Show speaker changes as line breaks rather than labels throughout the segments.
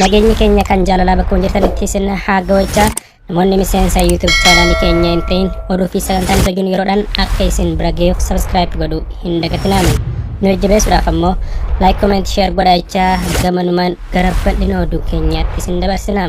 Nageenyi keenya kan jaalalaa bakka hojjetanitti isin haa ga'u. Namoonni miseensa YouTube channel keenya hin ta'in oduu fi sagantaan isa jiru yeroodhaan akka isin bira ga'uuf subscribe godhu hin dagatinaa. Nu jajjabeessuudhaaf ammoo like, comment, share godhaa gamanumaan gara bal'ina oduu keenyaatti isin dabarsinaa.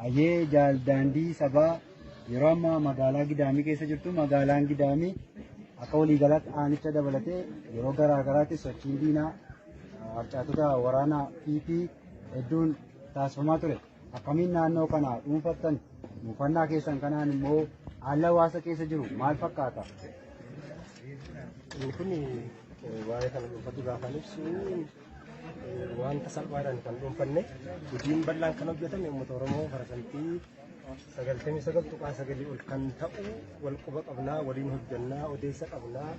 Ayyee daandii sabaa yeroo ammaa magaalaa Gidaamii keessa jirtu. Magaalaan Gidaamii akka waliigalaatti aanicha dabalatee yeroo garaa garaatti sochiin diinaa harcaatota waraanaa fi hedduun taasifamaa ture. Akkamiin naannoo kana dhuunfattan buufannaa keessan kanaan immoo haala hawaasa keessa jiru maal fakkaata?
Inni kun waa'ee kana dhuunfatu gaafan ibsu wanta salphaadhaan kan dhuunfanne hojiin bal'aan kan hojjetame uummata Oromoo parsantii 99.9 ol kan ta'u wal quba qabnaa, waliin hojjannaa, odeessa qabnaa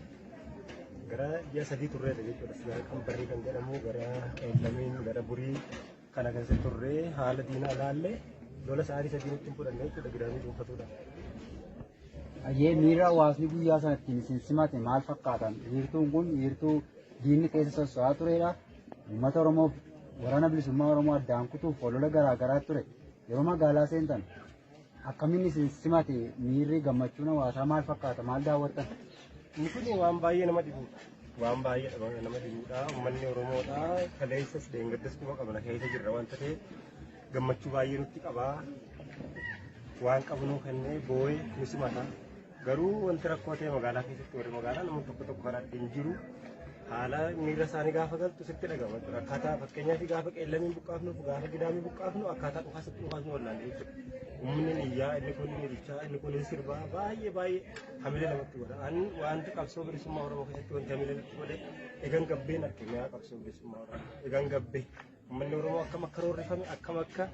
gara ji'a 3 turreedha jechuudha. Gara Qambarrii kan jedhamu gara Qeellamiin gara Burii kana keessa turree haala diinaa ilaalle lola sa'aatii 3 ittiin fudhannee jechuudha Gidaamii dhuunfatuudha.
Ayyee miira hawaasni guyyaa sanatti isin simate maal fakkaatan? Hiirtuun kun hiirtuu diinni keessa socho'aa turedha. Uummata Oromoo waraana bilisummaa Oromoo addaan kutuuf olola garaa garaa ture. Yeroo magaalaa seentan akkamiin isin simate? Miirri gammachuun hawaasaa maal fakkaata? Maal daawwattan?
Inni kun waan baay'ee nama dhibudha. Waan baay'ee nama dhibudha. Uummanni Oromoodha. Kaleessas deengaddas kuma qabna keessa jirra wanta ta'eef gammachuu baay'ee nutti qabaa. Waan qabnu kennee boo'ee nu simata. Garuu wanti rakkoo ta'e magaalaa keessatti warri magaalaa namoonni tokko kan addiin jiru haala miira isaanii gaafa galtu sitti dhagama. Akkaataa fakkeenyaaf gaafa Qeellamiin buqqaafnu gaafa Gidaamii buqqaafnu akkaataa dhufaasitti dhufaasnu wallaan jechuudha. Uummanni niyyaa inni kun ni bichaa inni kun ni sirbaa baay'ee hamilee namatti godha. Ani wanta qabsoo bilisummaa Oromoo keessatti wanti hamilee namatti godhe egan gabbeen addunyaa qabsoo bilisummaa Oromoo egan gabbee uummanni Oromoo akkam akka roorrifame akkam akka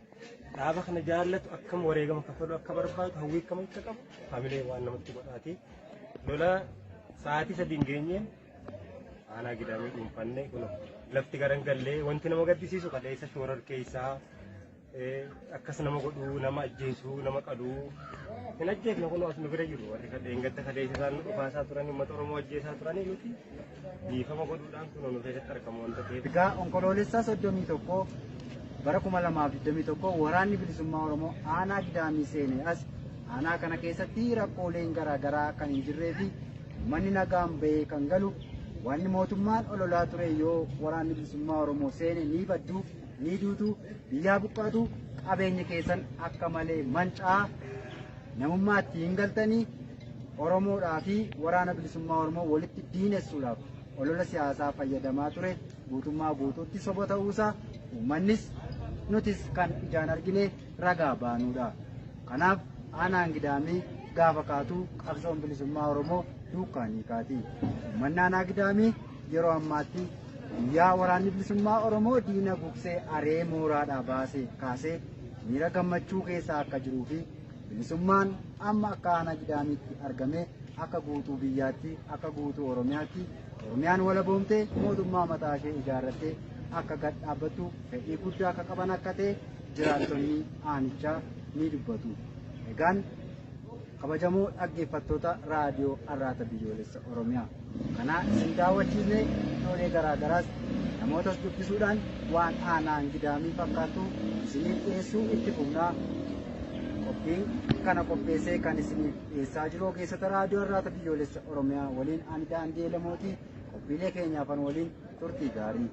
dhaaba kana jaallatu akkam wareegama kaffalu akka barbaadu hawwii akkam akka qabu hamilee waan namatti godhaati. Lola sa'aatii 3 geenyeen aanaa Gidaamii dhuunfanne kun lafti garan gallee wanti nama gaddisiisu kaleessa shoorar keessaa akkas nama godhuu, nama ajjeesuu, nama qaduu hin ajjeefne kun as nu bira jiru. Warri dheengadda kaleessa isaan nu dhufaasaa turan uummata Oromoo ajjeesaa turanii nuti dhiifama godhuudhaan kun nu keessatti argamu wanta ta'eef.
Egaa onkoloolessaa 31 bara 2021 waraanni bilisummaa Oromoo aanaa Gidaamii seenee as aanaa kana keessatti rakkooleen garaa garaa kan hin jirree fi uummanni nagaan bahee kan galu. Wanni mootummaan ololaa ture yoo waraanni bilisummaa Oromoo seene ni baddu, ni duutu, biyyaa buqqaatu, qabeenya keessan akka malee mancaa namummaatti hin galtanii Oromoodhaa fi waraana bilisummaa Oromoo walitti diinessuudhaaf olola siyaasaa fayyadamaa ture guutummaa guutuutti soba ta'uusaa uummannis nutis kan ijaan argine ragaa baanuudha. Kanaaf aanaan Gidaamii gaafa kaatu qabsoon bilisummaa Oromoo duukaanii kaati. Uummanni aanaa Gidaamii yeroo ammaatti guyyaa waraanni bilisummaa Oromoo diina gugsee aree mooraadhaa baasee kaasee miira gammachuu keessa akka jiruu fi bilisummaan amma akka aanaa Gidaamiitti argame akka guutuu biyyaatti akka guutuu Oromiyaatti Oromiyaan walaboomtee mootummaa mataa ishee ijaarrattee akka gad dhaabbattu fedhii guddaa akka qaban akka ta'e jiraattonni aanichaa ni dubbatu. Egaan kabajamoo dhaggeeffattoota raadiyoo Arraata Biyyoolessa Oromiyaa kana isin daawwachiisnee tolee garaa garaas namootas dubbisuudhaan waan aanaan Gidaamii fakkaatu isiniif dhiyeessuu itti fufnaa. qophiin kana qopheessee kan isiniif dhiyeessaa jiru ogeessota raadiyoo irraa biyyoolessa Oromiyaa waliin ani Daandii Lamootii qophiilee keenyaafan waliin turtii gaarii.